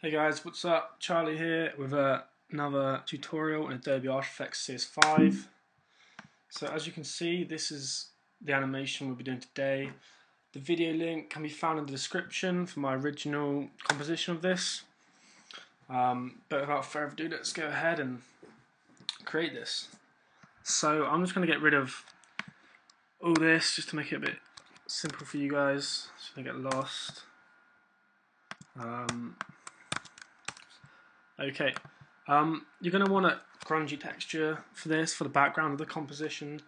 Hey guys, what's up? Charlie here with another tutorial in Adobe After Effects CS5. So as you can see, this is the animation we'll be doing today. The video link can be found in the description for my original composition of this. But without further ado, let's go ahead and create this. So I'm just going to get rid of all this just to make it a bit simple for you guys, so you don't get lost. Okay, you're going to want a grungy texture for this, for the background of the composition.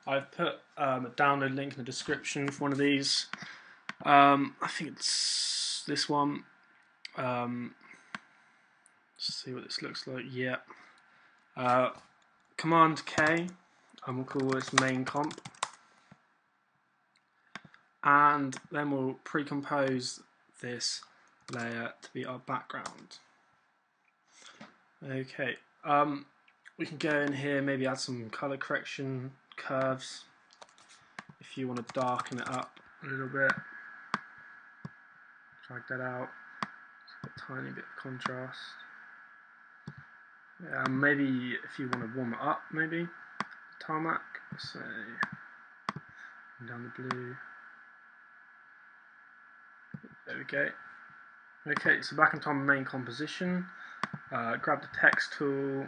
I've put a download link in the description for one of these. I think it's this one. Let's see what this looks like. Yeah. Command K, and we'll call this main comp. And then we'll pre-compose this layer to be our background. Okay, we can go in here, maybe add some color correction curves if you want to darken it up a little bit. Drag that out, a tiny bit of contrast. Maybe if you want to warm it up, maybe tarmac, so down the blue. There we go. Okay, so back into our main composition. Grab the text tool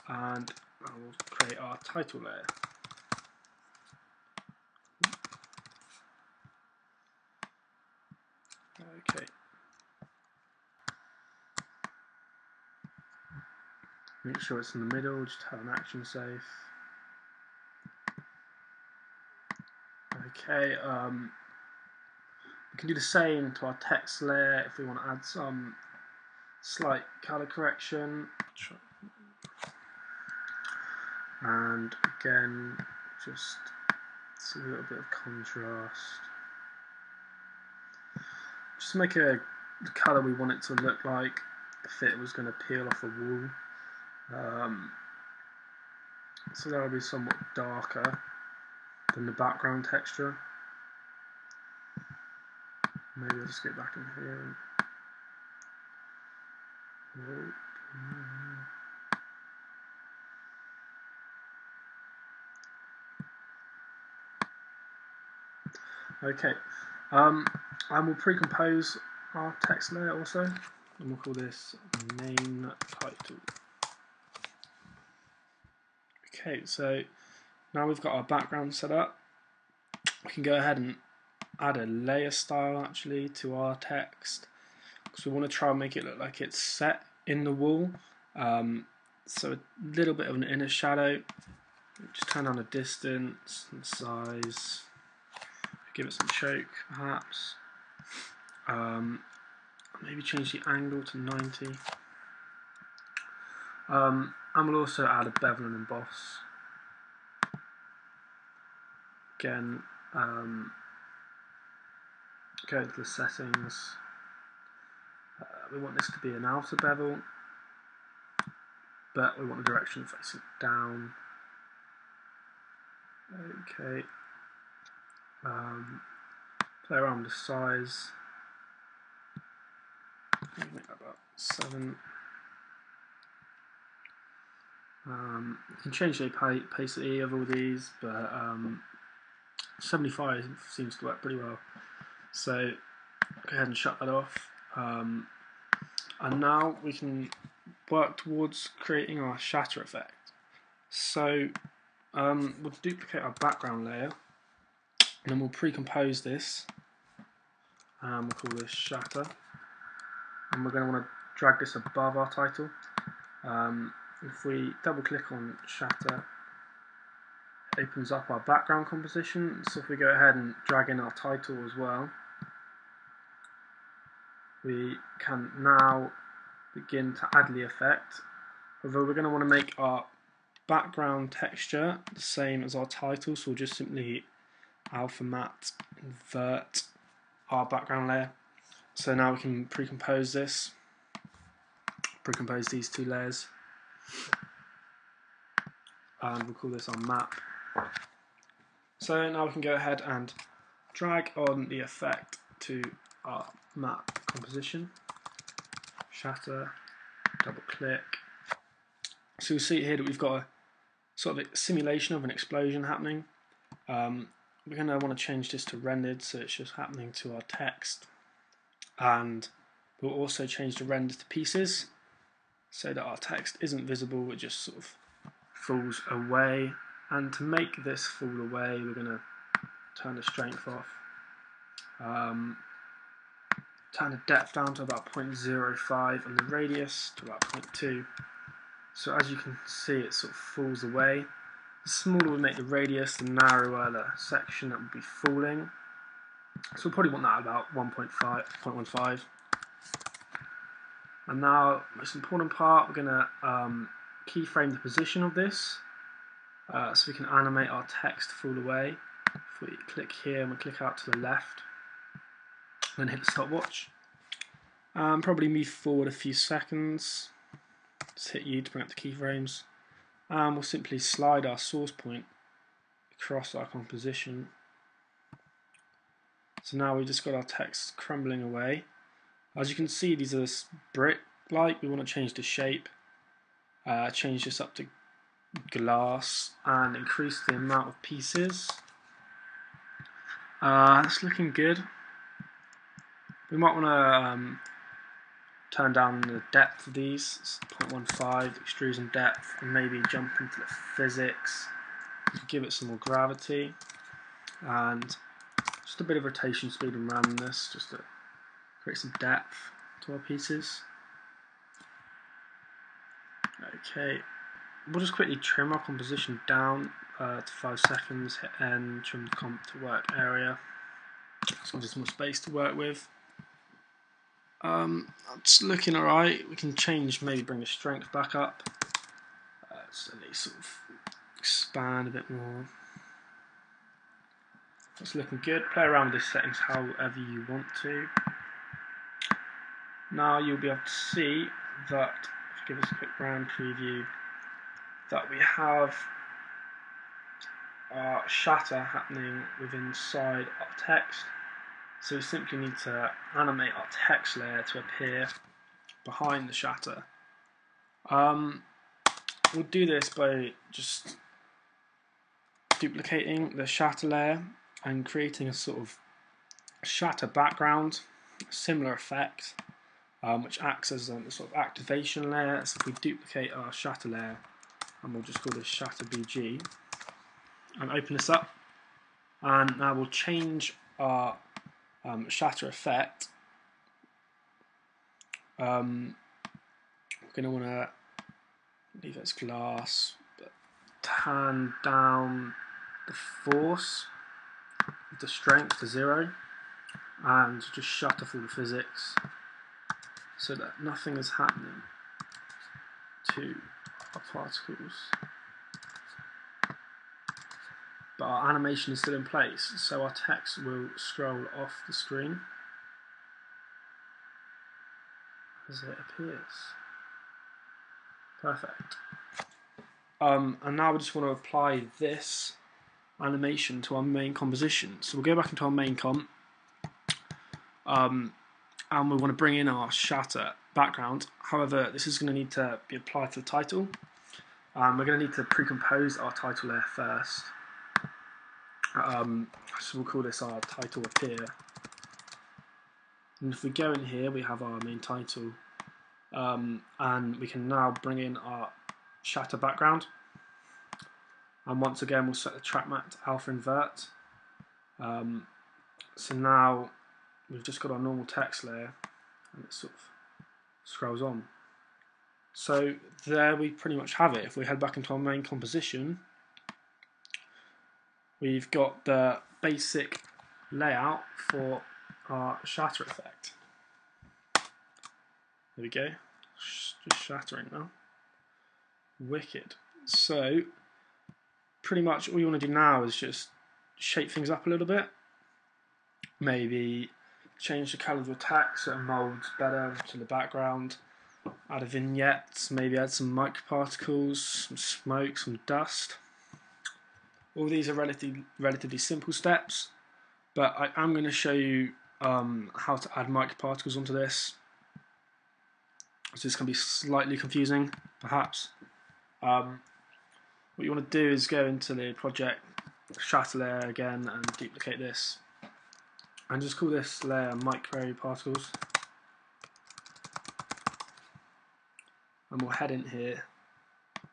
and we'll create our title layer. Okay. Make sure it's in the middle, just have an action safe. Okay, we can do the same to our text layer if we want to add some slight color correction. And again, just a little bit of contrast. Just to make the colour we want it to look like if it was going to peel off a wall. So that will be somewhat darker than the background texture. Maybe I'll just get back in here. Okay, and we'll pre-compose our text layer also, and we'll call this main title. Okay, so now we've got our background set up, we can go ahead and add a layer style actually to our text, because we want to try and make it look like it's set in the wall. So a little bit of an inner shadow. Just turn down the distance and size. Give it some choke, perhaps. Maybe change the angle to 90. And we'll also add a bevel and emboss. Again, go to the settings. We want this to be an outer bevel, but we want the direction facing down. Okay. Play around with the size. Make that about 7. You can change the opacity of all these, but 75 seems to work pretty well. So go ahead and shut that off. And now we can work towards creating our shatter effect. So we'll duplicate our background layer, and then we'll pre-compose this, and we'll call this Shatter, and we're going to want to drag this above our title. If we double click on Shatter, it opens up our background composition. So if we go ahead and drag in our title as well, we can now begin to add the effect. However, we're going to want to make our background texture the same as our title, so we'll just simply alpha matte invert our background layer. So now we can pre-compose this, pre-compose these two layers, and we'll call this our map. So now we can go ahead and drag on the effect to our map composition. Shatter, double click. So you'll see here that we've got a sort of a simulation of an explosion happening. We're going to want to change this to rendered, so it's just happening to our text, and we'll also change the render to pieces so that our text isn't visible, it just sort of falls away. And to make this fall away, we're going to turn the strength off, turn the depth down to about 0.05 and the radius to about 0.2. So as you can see, it sort of falls away. The smaller we make the radius, the narrower the section that will be falling. So we'll probably want that at about 0.15. And now, most important part, we're going to keyframe the position of this, so we can animate our text fall away. If we click here and we click out to the left, and then hit the stopwatch, probably move forward a few seconds. Just hit U to bring up the keyframes. And we'll simply slide our source point across our composition. So now we've just got our text crumbling away. As you can see, these are brick-like. We want to change the shape, change this up to glass, and increase the amount of pieces. That's looking good. We might want to turn down the depth of these. It's 0.15, extrusion depth, and maybe jump into the physics to give it some more gravity, and just a bit of rotation speed and randomness just to create some depth to our pieces. Okay, we'll just quickly trim our composition down to 5 seconds, hit N, trim the comp to work area, so there's more space to work with. It's looking alright. We can change, maybe bring the strength back up, so they sort of expand a bit more. That's looking good. Play around with these settings however you want to. Now you'll be able to see that, if you give us a quick round preview, that we have our shatter happening within inside our text. So we simply need to animate our text layer to appear behind the shatter. We'll do this by just duplicating the shatter layer and creating a sort of shatter background, a similar effect, which acts as a sort of activation layer. So if we duplicate our shatter layer, and we'll just call this shatter BG, and open this up, and now we'll change our shatter effect. We're going to want to leave it as glass, but turn down the force, the strength to 0, and just shut off all the physics so that nothing is happening to our particles. But our animation is still in place, so our text will scroll off the screen as it appears. Perfect. And now we just want to apply this animation to our main composition. So we'll go back into our main comp, and we want to bring in our shatter background. However, this is going to need to be applied to the title. We're going to need to pre-compose our title layer first. So we'll call this our title appear. And if we go in here, we have our main title, and we can now bring in our shatter background. And once again, we'll set the track map to alpha invert. So now we've just got our normal text layer, and it sort of scrolls on. So there we pretty much have it. If we head back into our main composition, we've got the basic layout for our shatter effect. There we go, just shattering now. Wicked. So pretty much all you want to do now is just shape things up a little bit. Maybe change the colour of your text so it molds better to the background. Add a vignette, maybe add some microparticles, some smoke, some dust. All these are relatively simple steps, but I am going to show you how to add microparticles onto this. so this can be slightly confusing, perhaps. What you want to do is go into the project, shatter layer again, and duplicate this, and just call this layer microparticles. And we'll head in here,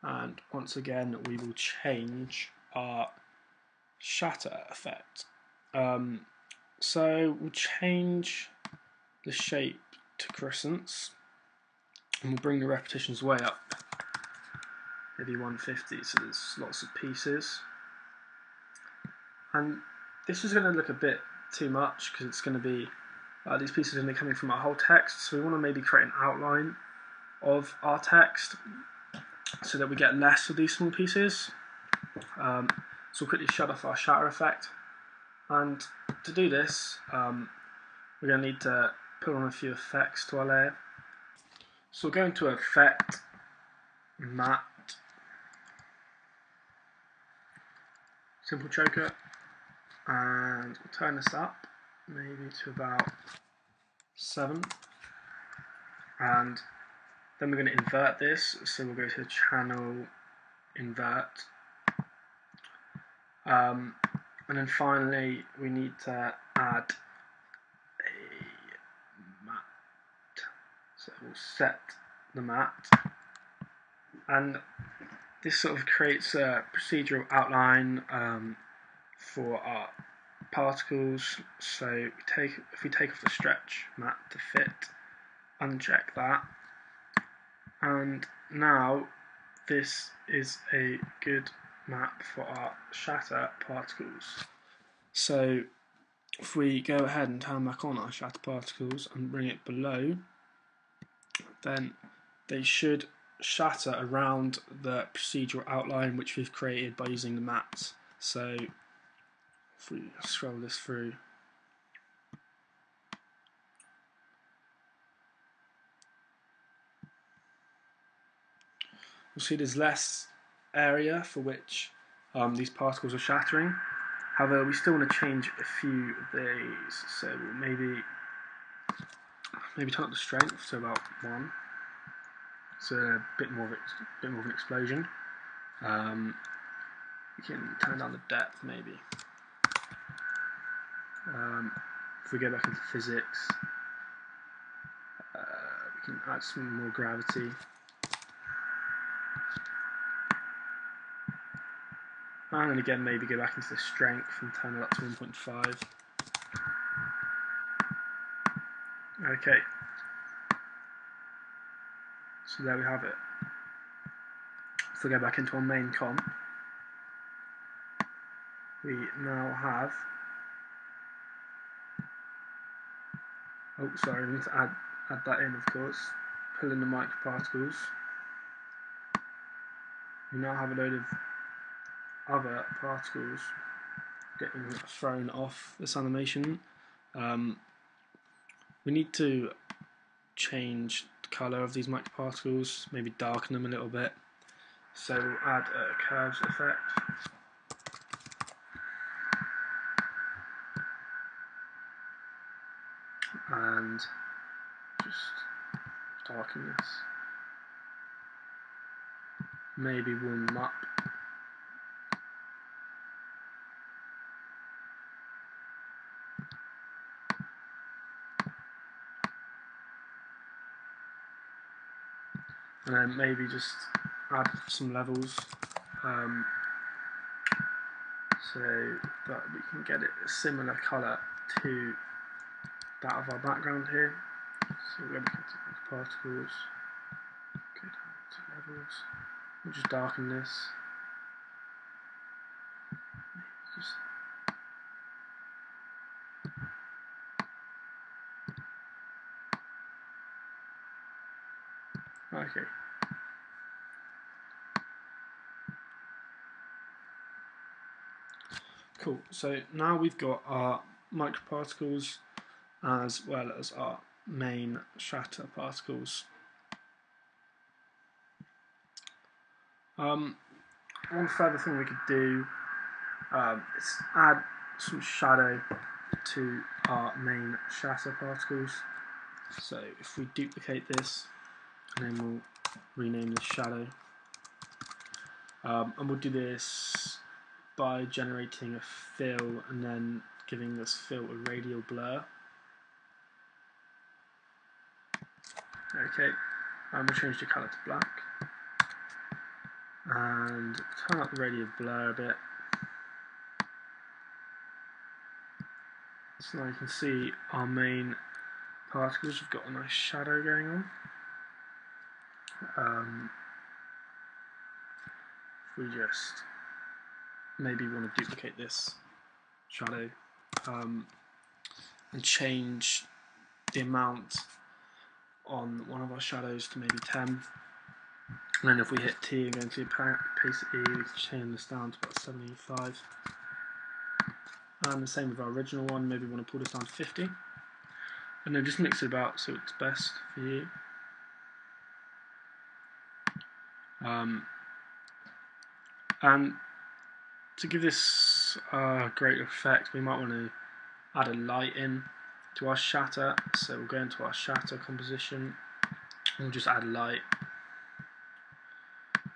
and once again we will change our shatter effect. So we'll change the shape to crescents, and we'll bring the repetitions way up, maybe 150, so there's lots of pieces. And this is going to look a bit too much because it's going to be these pieces are going to be coming from our whole text, so we want to maybe create an outline of our text so that we get less of these small pieces. So we'll quickly shut off our shatter effect, and to do this we're going to need to put on a few effects to our layer. So we'll go into Effect, Matte, Simple Choker, and we'll turn this up maybe to about 7, and then we're going to invert this, so we'll go to Channel, Invert, and then finally we need to add a matte, so we'll set the matte, and this sort of creates a procedural outline for our particles. So if we take off the stretch matte to fit, uncheck that, and now this is a good map for our shatter particles. So if we go ahead and turn back on our shatter particles and bring it below, then they should shatter around the procedural outline which we've created by using the mattes. So if we scroll this through, you'll see there's less area for which these particles are shattering. However, we still want to change a few of these, so we'll maybe turn up the strength to about 1. So a bit more of an explosion. We can turn down the depth maybe. If we go back into physics, we can add some more gravity. And then again, maybe go back into the strength and turn it up to 1.5. Okay. So there we have it. If we go back into our main comp, we now have, oh sorry, we need to add that in, of course. Pull in the microparticles. We now have a load of other particles getting thrown off this animation. We need to change the colour of these microparticles, maybe darken them a little bit. So we'll add a curves effect. And just darken this. Maybe warm them up. And then maybe just add some levels so that we can get it a similar colour to that of our background here. So we're going to go to particles, go down to levels, we'll just darken this. Okay. Cool, so now we've got our microparticles as well as our main shatter particles. One further thing we could do is add some shadow to our main shatter particles. So if we duplicate this and then we'll rename the shadow. And we'll do this by generating a fill and then giving this fill a radial blur. Okay, and we'll change the colour to black and turn up the radial blur a bit. So now you can see our main particles have got a nice shadow going on. If we just maybe want to duplicate this shadow and change the amount on one of our shadows to maybe 10, and then if we hit T and go into paste E, we can change this down to about 75. And the same with our original one, maybe we want to pull this down to 50, and then just mix it about so it's best for you. And to give this great effect, we might want to add a light in to our shatter. So we'll go into our shatter composition, and we'll just add a light.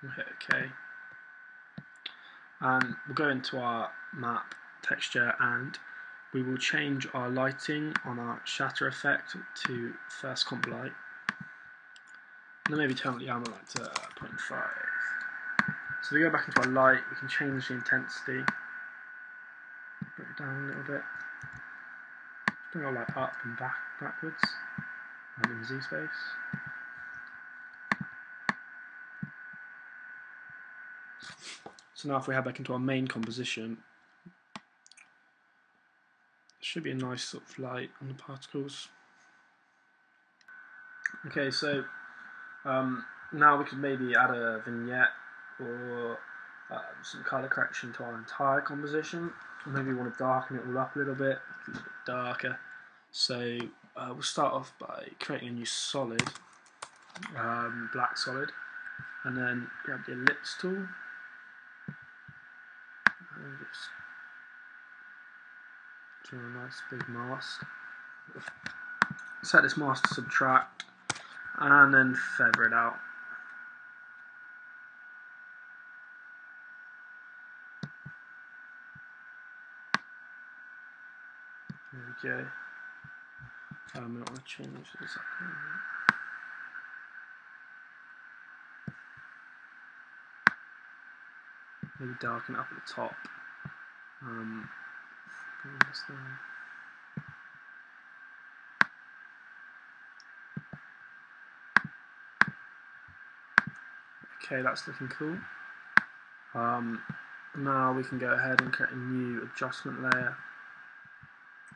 We'll hit OK, and we'll go into our map texture, and we will change our lighting on our shatter effect to first comp light, and then maybe turn up the ammo light to 0.5. So we go back into our light, we can change the intensity, bring it down a little bit, bring our light up and backwards, and in Z space. So now if we head back into our main composition, there should be a nice sort of light on the particles. Okay, so now we could maybe add a vignette or some colour correction to our entire composition. Or maybe we want to darken it all up a little bit, a little bit darker. So we'll start off by creating a new solid, black solid, and then grab the ellipse tool and just draw a nice big mask. Set this mask to subtract and then feather it out. There we go. I don't want to change this up. Maybe darken it up at the top. Bring this down. Okay, that's looking cool. Now we can go ahead and create a new adjustment layer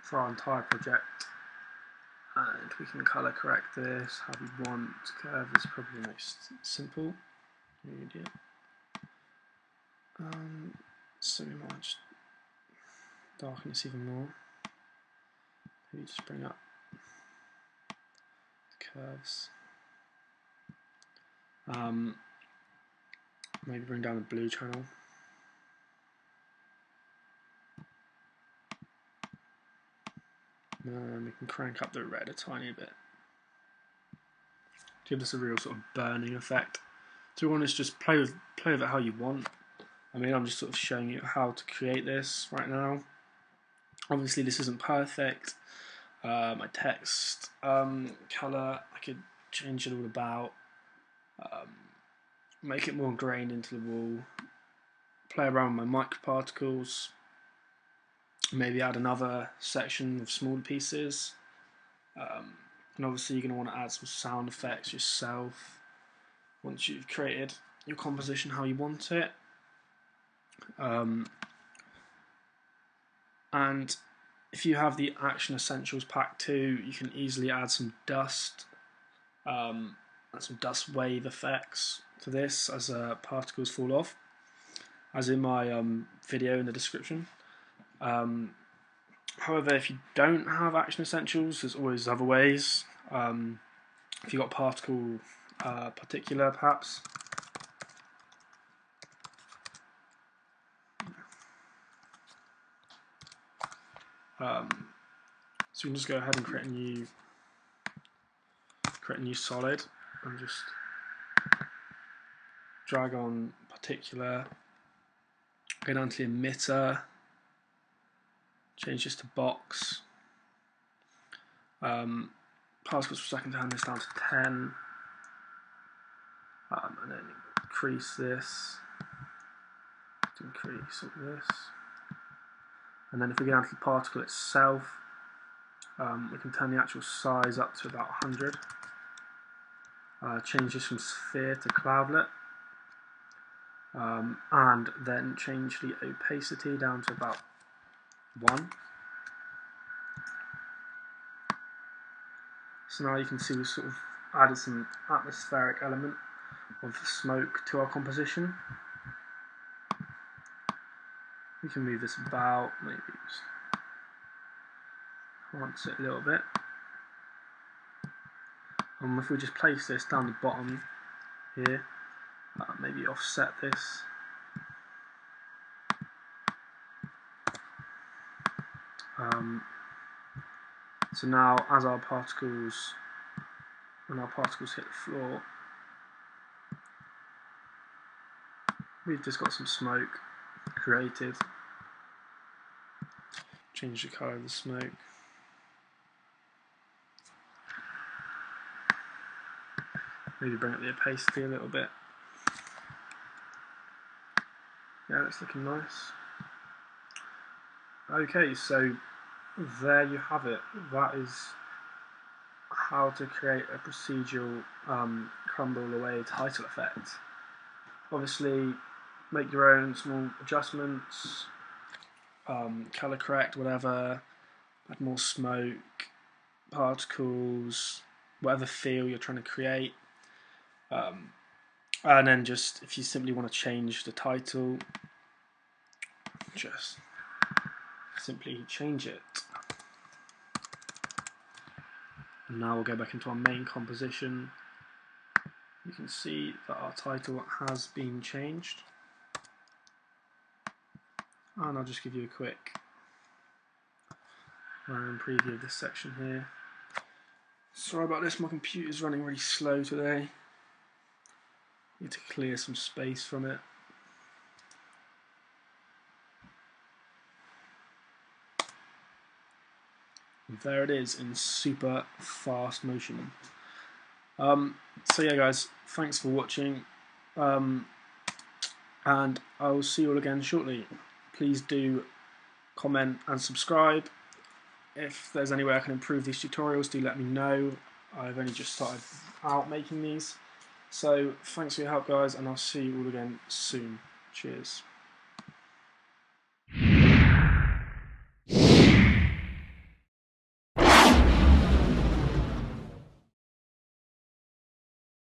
for our entire project, and we can color correct this how we want. Curve is probably the most simple. Immediate. So we might just darken this even more. Maybe just bring up the curves. Maybe bring down the blue channel. And we can crank up the red a tiny bit. Give this a real sort of burning effect. To be honest, just play with it how you want. I mean, I'm just sort of showing you how to create this right now. Obviously, this isn't perfect. My text color, I could change it all about. Make it more grained into the wall. Play around with my microparticles. Maybe add another section of smaller pieces. And obviously, you're going to want to add some sound effects yourself once you've created your composition how you want it. And if you have the Action Essentials Pack 2, you can easily add some dust and some dust wave effects to this as particles fall off, as in my video in the description. However, if you don't have Action Essentials, there's always other ways. If you've got particle particular, perhaps. So we can just go ahead and create a new solid. and just drag on particular, go down to the emitter, change this to box, particles per second, turn this down to 10, and then increase this, to increase this, and then if we go down to the particle itself, we can turn the actual size up to about 100, change this from sphere to cloudlet, and then change the opacity down to about 1. So now you can see we've sort of added some atmospheric element of smoke to our composition. We can move this about, maybe just enhance it a little bit. And if we just place this down the bottom here, maybe offset this. So now as when our particles hit the floor, we've just got some smoke created. Change the colour of the smoke. Maybe bring up the opacity a little bit. Yeah, that's looking nice. Okay, so there you have it. That is how to create a procedural crumble away title effect. Obviously, make your own small adjustments, colour correct, whatever, add more smoke, particles, whatever feel you're trying to create. And then just, if you simply want to change the title, just simply change it. And now we'll go back into our main composition. You can see that our title has been changed. And I'll just give you a quick random preview of this section here. Sorry about this, my computer's running really slow today. Need to clear some space from it. And there it is in super fast motion. So yeah guys, thanks for watching, and I will see you all again shortly. Please do comment and subscribe. If there's any way I can improve these tutorials, do let me know. I've only just started out making these. So thanks for your help guys, and I'll see you all again soon. Cheers.